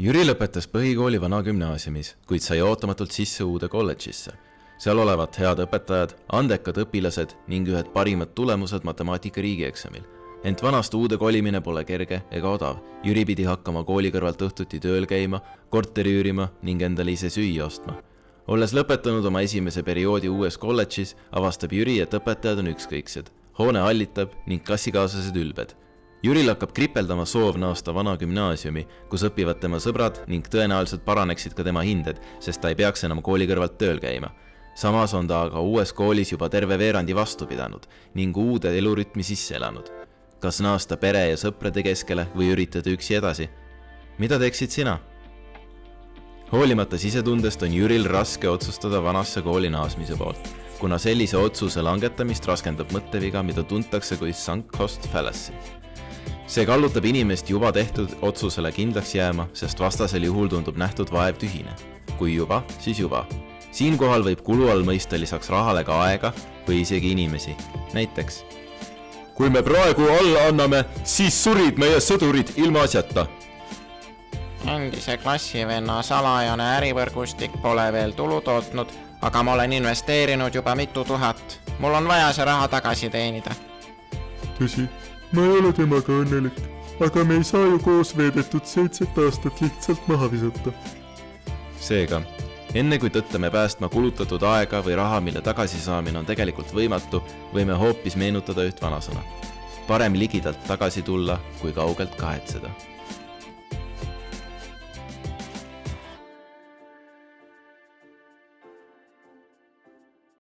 Jüri lõpetas põhikooli vana gümnaasiumis, kuid sai ootamatult sisse uude kolledžisse. Seal olevat head õpetajad, andekad õpilased ning ühed parimad tulemused matemaatika riigieksamil. Ent vanast uude kolimine pole kerge ega odav. Jüri pidi hakkama kooli kõrvalt õhtuti tööl käima, korteri üürima ning endale ise süüa ostma. Olles lõpetanud oma esimese perioodi uues kolledžis, avastab Jüri, et õpetajad on ükskõiksed. Hoone hallitab ning klassikaaslased ülbed. Jüril hakkab kripeldama soov naasta vana gümnaasiumi, kus õpivad tema sõbrad ning tõenäoliselt paraneksid ka tema hinded, sest ta ei peaks enam kooli kõrvalt tööl käima. Samas on ta aga uues koolis juba terve veerandi vastu pidanud ning uude elurütmi sisse elanud. Kas naasta pere ja sõprade keskele või üritada üksi edasi? Mida teeksid sina? Hoolimata sisetundest on Jüril raske otsustada vanasse kooli naasmise poolt, kuna sellise otsuse langetamist raskendab mõtteviga, mida tuntakse kui sunk cost fallacy. See kallutab inimest juba tehtud otsusele kindlaks jääma, sest vastasel juhul tundub nähtud vaev tühine. Kui juba, siis juba. Siinkohal võib kulu all mõista lisaks rahale ka aega või isegi inimesi. Näiteks, kui me praegu alla anname, siis surid meie sõdurid ilma asjata. Endise klassivenna salajane ärivõrgustik pole veel tulu tootnud, aga ma olen investeerinud juba mitu tuhat. Mul on vaja see raha tagasi teenida. Tõsi, ma ei ole temaga õnnelik, aga me ei saa ju koos veedetud 7 aastat lihtsalt maha visata. Seega, enne kui tõttame päästma kulutatud aega või raha, mille tagasisaamine on tegelikult võimatu, võime hoopis meenutada üht vanasõna. Parem ligidalt tagasi tulla, kui kaugelt kahetseda.